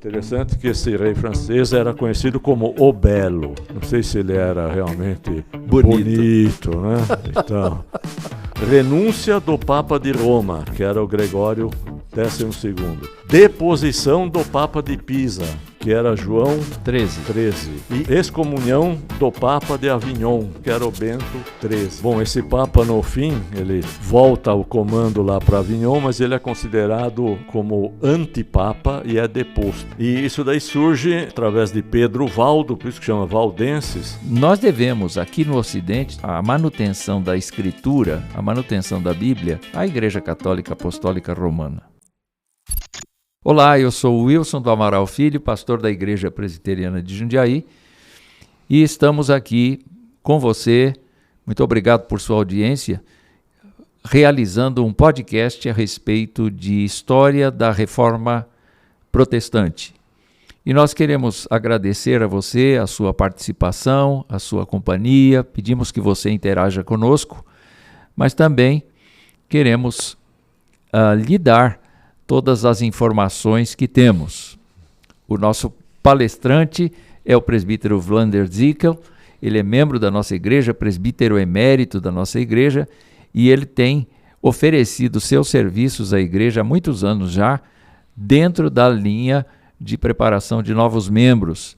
Interessante que esse rei francês era conhecido como o Belo. Não sei se ele era realmente bonito, né? Então, renúncia do Papa de Roma, que era o Gregório XII. Deposição do Papa de Pisa, que era João XIII. E excomunhão do Papa de Avignon, que era o Bento XIII. Bom, esse Papa, no fim, ele volta ao comando lá para Avignon, mas ele é considerado como antipapa e é deposto. E isso daí surge através de Pedro Valdo, por isso que chama Valdenses. Nós devemos, aqui no Ocidente, a manutenção da Escritura, a manutenção da Bíblia, à Igreja Católica Apostólica Romana. Olá, eu sou o Wilson do Amaral Filho, pastor da Igreja Presbiteriana de Jundiaí, e estamos aqui com você, muito obrigado por sua audiência, realizando um podcast a respeito de história da Reforma Protestante. E nós queremos agradecer a você, a sua participação, a sua companhia, pedimos que você interaja conosco, mas também queremos lhe dar todas as informações que temos. O nosso palestrante é o presbítero Vlander Zickel, ele é membro da nossa igreja, presbítero emérito da nossa igreja, e ele tem oferecido seus serviços à igreja há muitos anos já, dentro da linha de preparação de novos membros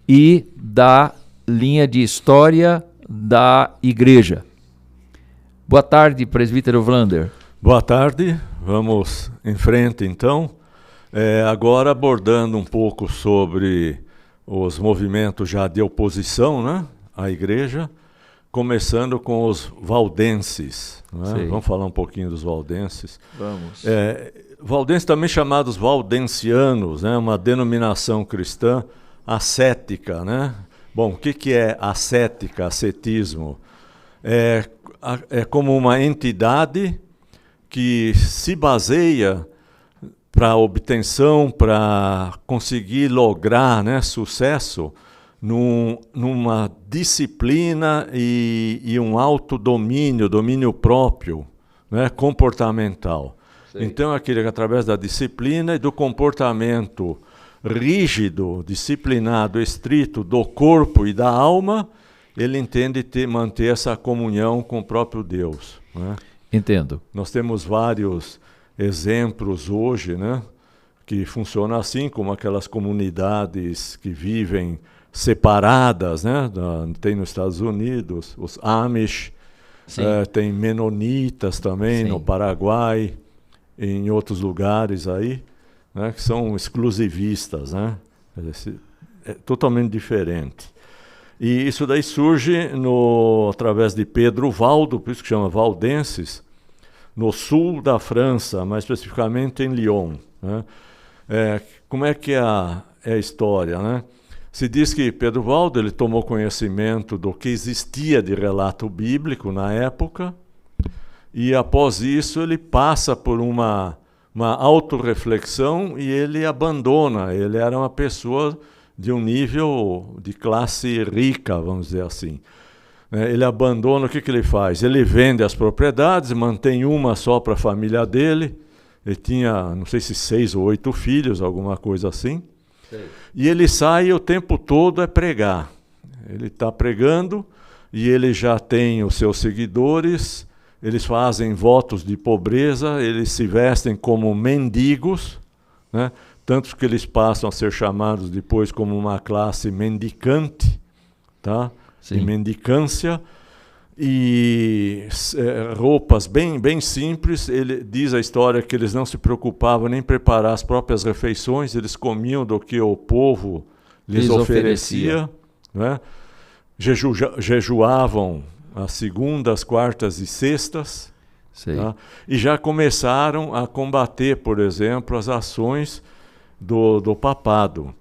e da linha de história da igreja. Boa tarde, presbítero Vlander. Boa tarde, vamos em frente então. Agora abordando um pouco sobre os movimentos já de oposição, né, à igreja, começando com os valdenses. Né? Vamos falar um pouquinho dos valdenses. Vamos. Valdenses também chamados valdensianos, né, uma denominação cristã ascética. Né? Bom, o que é ascética, ascetismo? É como uma entidade que se baseia para obtenção, para conseguir lograr, né, sucesso numa disciplina e um autodomínio, domínio próprio, né, comportamental. Sim. Então, aquele que através da disciplina e do comportamento rígido, disciplinado, estrito do corpo e da alma, ele entende manter essa comunhão com o próprio Deus. Né? Entendo. Nós temos vários exemplos hoje, né, que funcionam assim, como aquelas comunidades que vivem separadas, né, tem nos Estados Unidos, os Amish, tem menonitas também. Sim. No Paraguai, em outros lugares aí, né, que são exclusivistas, né, é totalmente diferente. E isso daí surge através de Pedro Valdo, por isso que chama Valdenses, no sul da França, mais especificamente em Lyon. Né? Como é que é a história? Né? Se diz que Pedro Valdo ele tomou conhecimento do que existia de relato bíblico na época, e após isso ele passa por uma autorreflexão e ele abandona. Ele era uma pessoa de um nível de classe rica, vamos dizer assim. Ele abandona, o que ele faz? Ele vende as propriedades, mantém uma só para a família dele. Ele tinha, não sei se 6 ou 8 filhos, alguma coisa assim. Sei. E ele sai o tempo todo pregar. Ele está pregando e ele já tem os seus seguidores, eles fazem votos de pobreza, eles se vestem como mendigos, né? Tanto que eles passam a ser chamados depois como uma classe mendicante, tá? De mendicância, e roupas bem simples. Ele diz a história que eles não se preocupavam nem em preparar as próprias refeições, eles comiam do que o povo lhes oferecia. Né? Jejuavam às segundas, quartas e sextas, tá? E já começaram a combater, por exemplo, as ações do papado.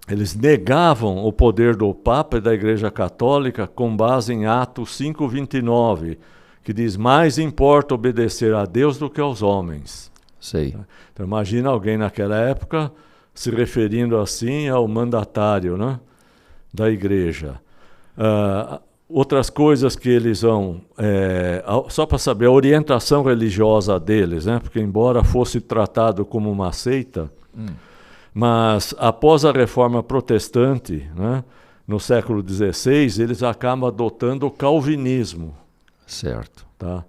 Eles negavam o poder do Papa e da Igreja Católica com base em Atos 5:29, que diz: mais importa obedecer a Deus do que aos homens. Sei. Então imagina alguém naquela época se referindo assim ao mandatário, né, da Igreja. Outras coisas que eles vão... só para saber, a orientação religiosa deles, né, porque embora fosse tratado como uma seita... Mas após a Reforma Protestante, né, no século XVI, eles acabam adotando o calvinismo. Certo. Tá?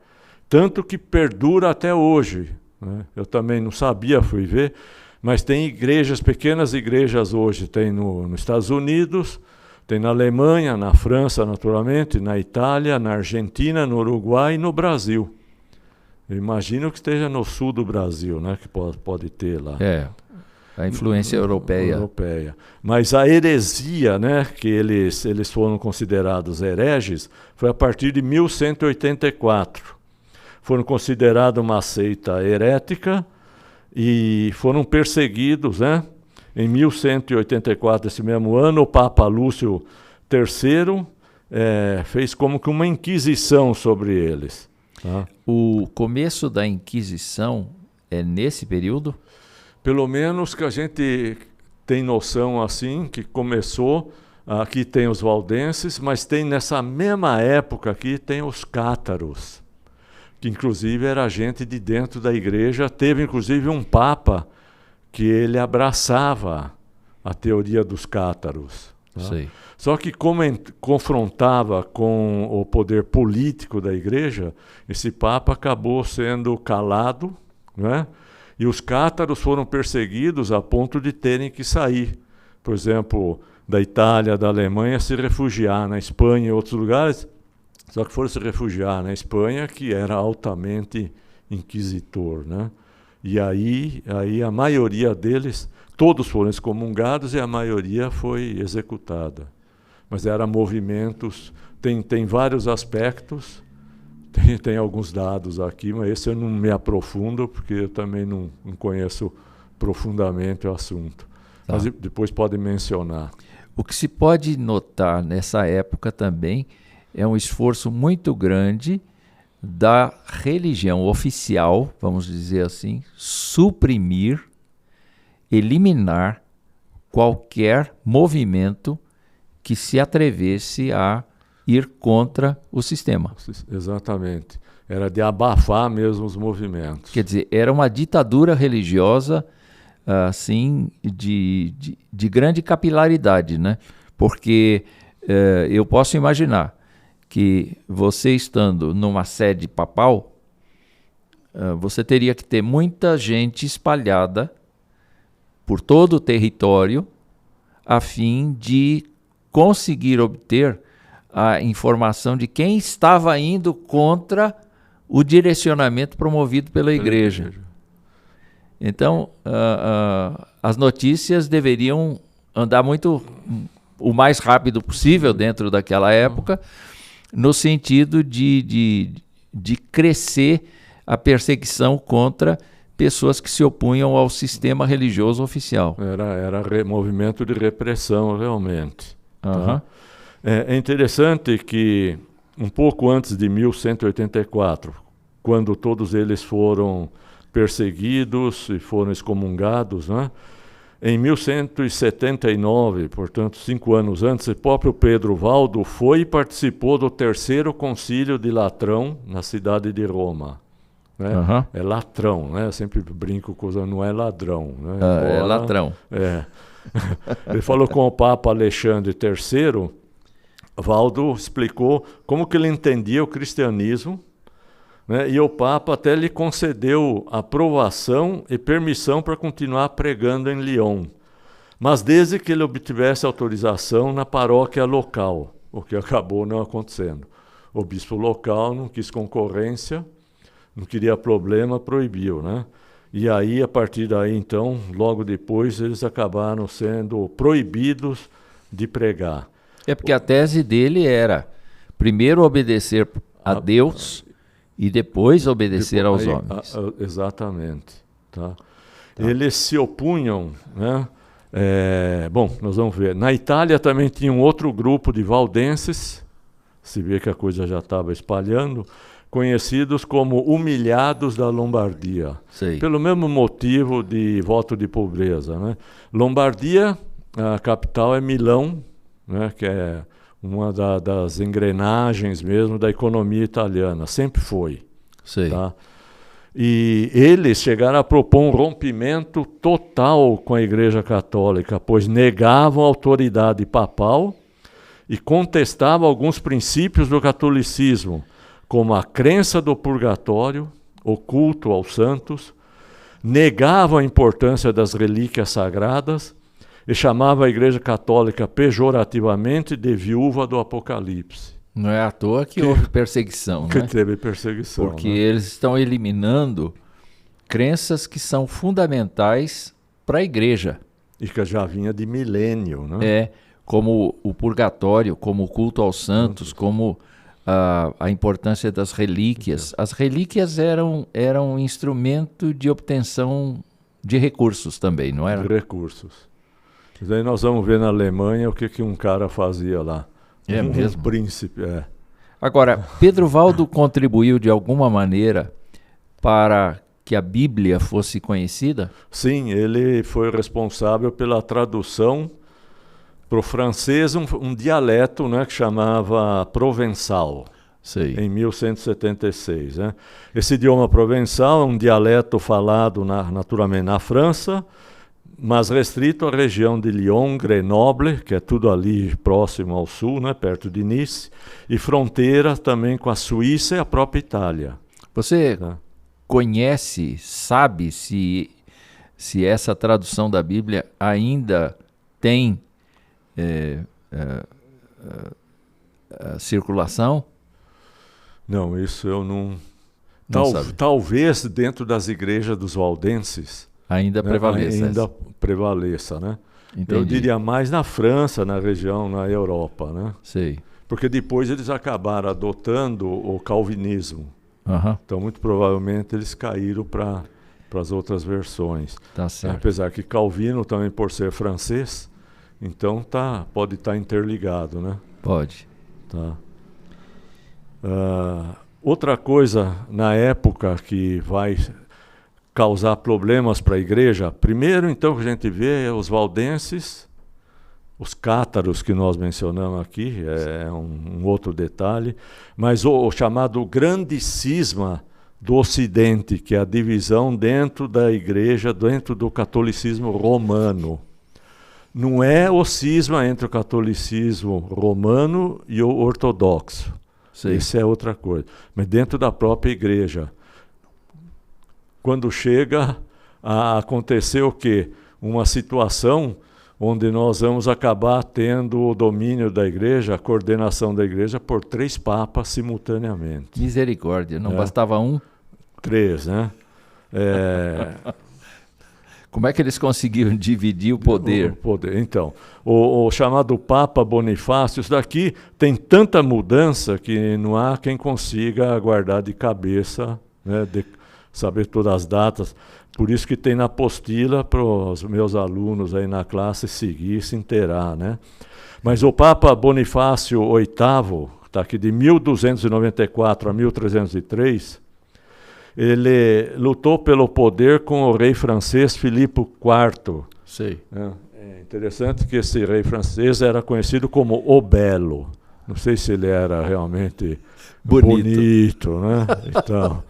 Tanto que perdura até hoje. Né? Eu também não sabia, fui ver, mas tem igrejas, pequenas igrejas hoje, tem nos Estados Unidos, tem na Alemanha, na França, naturalmente, na Itália, na Argentina, no Uruguai e no Brasil. Eu imagino que esteja no sul do Brasil, né, que pode ter lá. A influência europeia. Mas a heresia, né, que eles foram considerados hereges, foi a partir de 1184. Foram considerados uma seita herética e foram perseguidos, né? Em 1184, esse mesmo ano, o Papa Lúcio III fez como que uma inquisição sobre eles. Tá? O começo da Inquisição é nesse período? Pelo menos que a gente tem noção assim, que começou, aqui tem os valdenses, mas tem nessa mesma época aqui, tem os cátaros, que inclusive era gente de dentro da igreja. Teve inclusive um papa que ele abraçava a teoria dos cátaros. Tá? Sei. Só que como confrontava com o poder político da igreja, esse papa acabou sendo calado, né? E os cátaros foram perseguidos a ponto de terem que sair, por exemplo, da Itália, da Alemanha, se refugiar na Espanha e outros lugares. Só que foram se refugiar na Espanha, que era altamente inquisitor, né? E aí a maioria deles, todos foram excomungados e a maioria foi executada. Mas eram movimentos, tem vários aspectos, tem alguns dados aqui, mas esse eu não me aprofundo, porque eu também não conheço profundamente o assunto. Tá. Mas depois pode mencionar. O que se pode notar nessa época também é um esforço muito grande da religião oficial, vamos dizer assim, suprimir, eliminar qualquer movimento que se atrevesse a ir contra o sistema. Exatamente. Era de abafar mesmo os movimentos. Quer dizer, era uma ditadura religiosa assim, de grande capilaridade, né? Porque eu posso imaginar que você estando numa sede papal, você teria que ter muita gente espalhada por todo o território a fim de conseguir obter a informação de quem estava indo contra o direcionamento promovido pela igreja. Então, as notícias deveriam andar o mais rápido possível dentro daquela época, no sentido de crescer a perseguição contra pessoas que se opunham ao sistema religioso oficial. Era movimento de repressão, realmente. Uhum. Tá? É interessante que, um pouco antes de 1184, quando todos eles foram perseguidos e foram excomungados, né? Em 1179, portanto 5 anos antes, o próprio Pedro Valdo foi e participou do 3º concílio de Latrão, na cidade de Roma. Né? Uhum. É latrão, né? Eu sempre brinco com não é ladrão. Né? É latrão. Ele falou com o Papa Alexandre III. Valdo explicou como que ele entendia o cristianismo, né? E o Papa até lhe concedeu aprovação e permissão para continuar pregando em Lyon, mas desde que ele obtivesse autorização na paróquia local, o que acabou não acontecendo. O bispo local não quis concorrência, não queria problema, proibiu, né? E aí, a partir daí, então, logo depois, eles acabaram sendo proibidos de pregar. É porque a tese dele era primeiro obedecer a Deus e depois obedecer aos homens. Exatamente. Tá? Eles se opunham, né? Bom, nós vamos ver. Na Itália também tinha um outro grupo de valdenses, se vê que a coisa já estava espalhando, conhecidos como humilhados da Lombardia. Sei. Pelo mesmo motivo de voto de pobreza. Né? Lombardia, a capital é Milão, né, que é uma das engrenagens mesmo da economia italiana, sempre foi. Sei. Tá? E eles chegaram a propor um rompimento total com a Igreja Católica, pois negavam a autoridade papal e contestavam alguns princípios do catolicismo, como a crença do purgatório, o culto aos santos, negavam a importância das relíquias sagradas e chamavam a Igreja Católica pejorativamente de viúva do Apocalipse. Não é à toa que houve perseguição, Que né? teve perseguição. Porque né? eles estão eliminando crenças que são fundamentais para a igreja. E que já vinha de milênio, né? Como o purgatório, como o culto aos santos, como a importância das relíquias. As relíquias eram um instrumento de obtenção de recursos também, não era? De recursos. Mas aí nós vamos ver na Alemanha o que um cara fazia lá. É mesmo? Um príncipe, Agora, Pedro Valdo contribuiu de alguma maneira para que a Bíblia fosse conhecida? Sim, ele foi responsável pela tradução para o francês um dialeto, né, que chamava provençal, Sei. em 1176. Né? Esse idioma provençal é um dialeto falado naturalmente na França, mas restrito à região de Lyon, Grenoble, que é tudo ali próximo ao sul, né, perto de Nice, e fronteira também com a Suíça e a própria Itália. Você Tá? conhece, sabe se essa tradução da Bíblia ainda tem circulação? Não, isso eu não... Sabe. Talvez dentro das igrejas dos valdenses Ainda prevaleça. ainda prevaleça, né? Entendi. Eu diria mais na França, na região, na Europa, né? Sei. Porque depois eles acabaram adotando o calvinismo. Aham, Então, muito provavelmente, eles caíram para as outras versões. tá certo. Apesar que Calvino, também por ser francês, então pode estar interligado, né? Pode. Tá. Outra coisa, na época, que vai causar problemas para a igreja, primeiro, então, que a gente vê os valdenses, os cátaros que nós mencionamos aqui, é um outro detalhe, mas o chamado grande cisma do Ocidente, que é a divisão dentro da igreja, dentro do catolicismo romano. Não é o cisma entre o catolicismo romano e o ortodoxo. Sei. Isso é outra coisa. Mas dentro da própria igreja. Quando chega a acontecer o quê? Uma situação onde nós vamos acabar tendo o domínio da igreja, a coordenação da igreja, por 3 papas simultaneamente. Misericórdia, não bastava um? 3, né? Como é que eles conseguiram dividir o poder? O poder. Então, o chamado Papa Bonifácio, isso daqui tem tanta mudança que não há quem consiga guardar de cabeça, né, saber todas as datas. Por isso que tem na apostila para os meus alunos aí na classe seguir e se inteirar, né? Mas o Papa Bonifácio VIII, está aqui de 1294 a 1303, ele lutou pelo poder com o rei francês Filipe IV. Sei. É interessante que esse rei francês era conhecido como o Belo. Não sei se ele era realmente bonito, né? Então,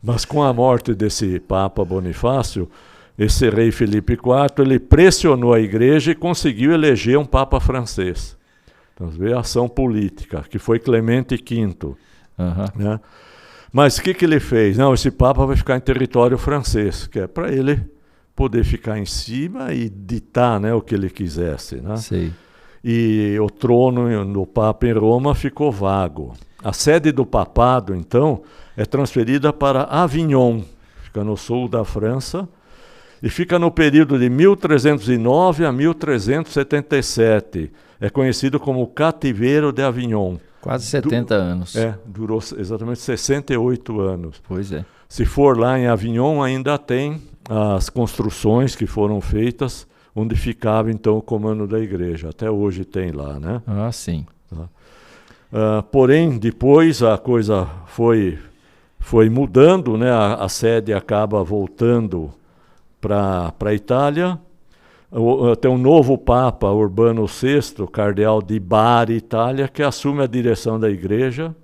mas com a morte desse Papa Bonifácio, esse rei Filipe IV, ele pressionou a igreja e conseguiu eleger um Papa francês. Então, você vê a ação política, que foi Clemente V. Né? Mas o que ele fez? Não, esse Papa vai ficar em território francês, que é para ele poder ficar em cima e ditar, né, o que ele quisesse. Né? Sei. E o trono do Papa em Roma ficou vago. A sede do papado, então, é transferida para Avignon, fica no sul da França, e fica no período de 1309 a 1377. É conhecido como o Cativeiro de Avignon. Quase 70 anos. Durou exatamente 68 anos. Pois é. Se for lá em Avignon, ainda tem as construções que foram feitas, onde ficava então o comando da igreja. Até hoje tem lá, né? Ah, sim. Tá. Porém, depois a coisa foi mudando, né? A sede acaba voltando para a Itália. Tem um novo Papa, Urbano VI, cardeal de Bari, Itália, que assume a direção da igreja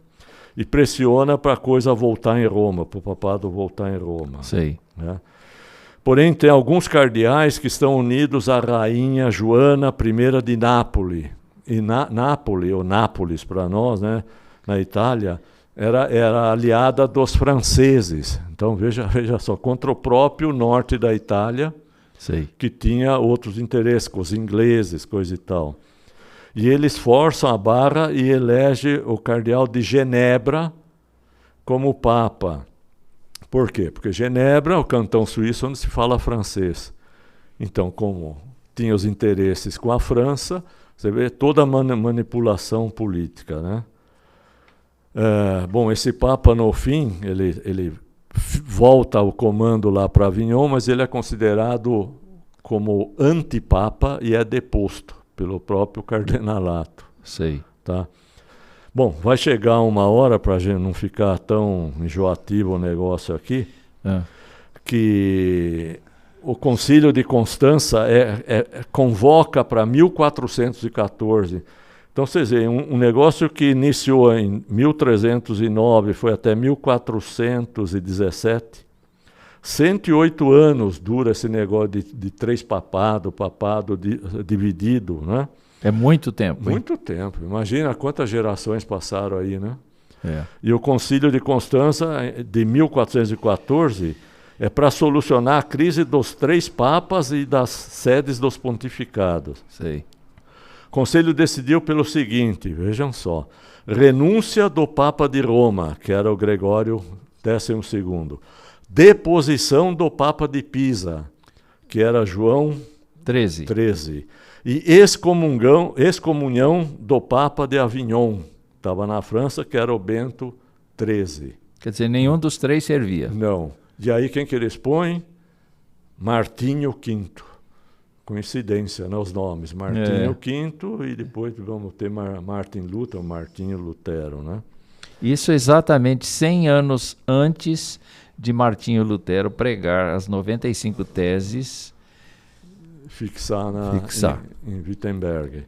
e pressiona para a coisa voltar em Roma, para o papado voltar em Roma. Sei. Né? Porém, tem alguns cardeais que estão unidos à rainha Joana I de Nápoles. E Nápoles, ou Nápoles para nós, né, na Itália, era aliada dos franceses. Então, veja só, contra o próprio norte da Itália, Sei. que tinha outros interesses, com os ingleses, coisa e tal. E eles forçam a barra e elegem o cardeal de Genebra como papa. Por quê? Porque Genebra é o cantão suíço onde se fala francês. Então, como tinha os interesses com a França, você vê toda a manipulação política, né? Bom, esse papa, no fim, ele volta ao comando lá para Avignon, mas ele é considerado como antipapa e é deposto pelo próprio cardenalato. Sei. Tá? Bom, vai chegar uma hora, para a gente não ficar tão enjoativo o negócio aqui, que o Concílio de Constança convoca para 1414. Então, vocês veem, um negócio que iniciou em 1309, foi até 1417, 108 anos dura esse negócio de três papado dividido, né? É muito tempo. Muito tempo. Imagina quantas gerações passaram aí, né? É. E o Concílio de Constança, de 1414, é para solucionar a crise dos três papas e das sedes dos pontificados. Sei. O Conselho decidiu pelo seguinte, vejam só, renúncia do Papa de Roma, que era o Gregório XII, deposição do Papa de Pisa, que era João 13, e excomunhão do Papa de Avignon, estava na França, que era o Bento XIII. Quer dizer, nenhum dos três servia. Não. E aí quem que eles põem? Martinho V. Coincidência, né, os nomes. Martinho V e depois vamos ter Martin Lutero, Martinho Lutero, né? Isso exatamente 100 anos antes de Martinho Lutero pregar as 95 teses. Fixar em Wittenberg.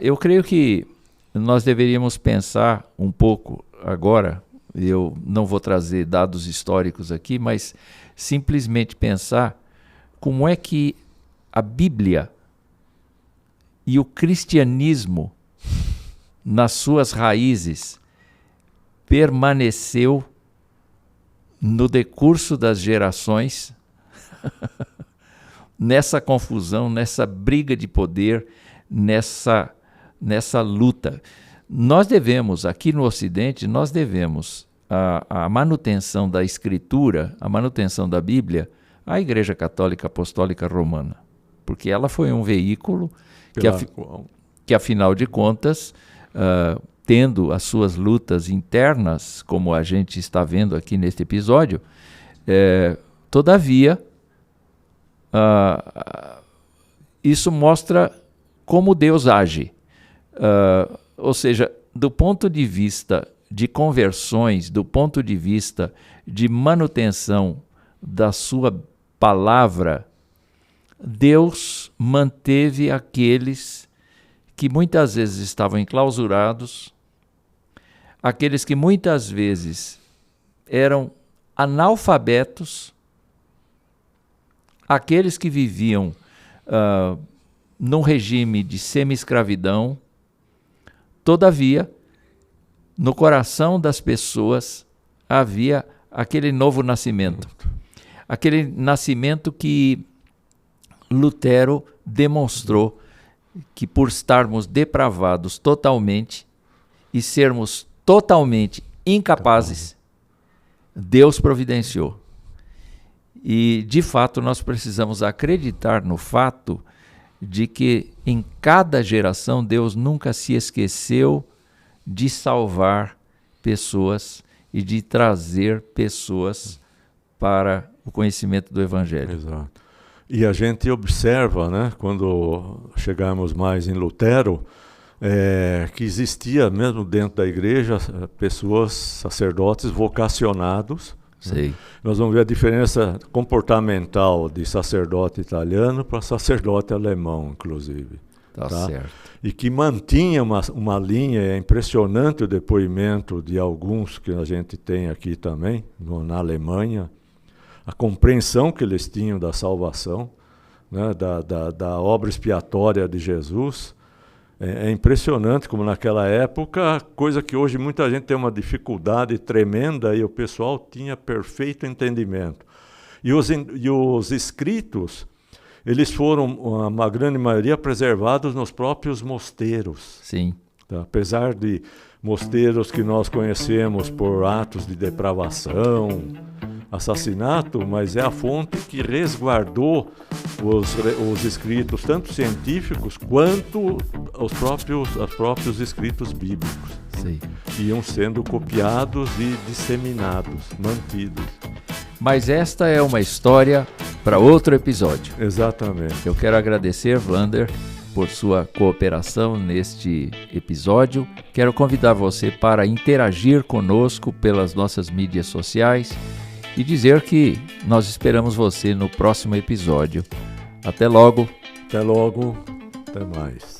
Eu creio que nós deveríamos pensar um pouco agora, eu não vou trazer dados históricos aqui, mas simplesmente pensar como é que a Bíblia e o cristianismo, nas suas raízes, permaneceu no decurso das gerações, nessa confusão, nessa briga de poder, nessa luta. Nós devemos, aqui no Ocidente, a manutenção da Escritura, a manutenção da Bíblia, à Igreja Católica Apostólica Romana, porque ela foi um veículo que afinal de contas, tendo as suas lutas internas, como a gente está vendo aqui neste episódio, todavia, isso mostra como Deus age. Ou seja, do ponto de vista de conversões, do ponto de vista de manutenção da sua palavra, Deus manteve aqueles que muitas vezes estavam enclausurados, aqueles que muitas vezes eram analfabetos, aqueles que viviam num regime de semi-escravidão. Todavia, no coração das pessoas havia aquele novo nascimento. Aquele nascimento que Lutero demonstrou que, por estarmos depravados totalmente e sermos totalmente incapazes, Deus providenciou. E, de fato, nós precisamos acreditar no fato de que em cada geração Deus nunca se esqueceu de salvar pessoas e de trazer pessoas para o conhecimento do Evangelho. Exato. E a gente observa, né, quando chegamos mais em Lutero, que existia mesmo dentro da igreja pessoas, sacerdotes vocacionados. Sei. Nós vamos ver a diferença comportamental de sacerdote italiano para sacerdote alemão, inclusive. Tá certo. E que mantinha uma linha, é impressionante o depoimento de alguns que a gente tem aqui também, na Alemanha, a compreensão que eles tinham da salvação, né, da obra expiatória de Jesus. É impressionante como naquela época, coisa que hoje muita gente tem uma dificuldade tremenda, e o pessoal tinha perfeito entendimento. E os escritos, eles foram, uma grande maioria, preservados nos próprios mosteiros. Sim. Tá? Apesar de mosteiros que nós conhecemos por atos de depravação, assassinato, mas é a fonte que resguardou os escritos, tanto científicos quanto os próprios escritos bíblicos. Sim. Iam sendo copiados e disseminados, mantidos. Mas esta é uma história para outro episódio. Exatamente. Eu quero agradecer, Wander, por sua cooperação neste episódio. Quero convidar você para interagir conosco pelas nossas mídias sociais e dizer que nós esperamos você no próximo episódio. Até logo. Até logo. Até mais.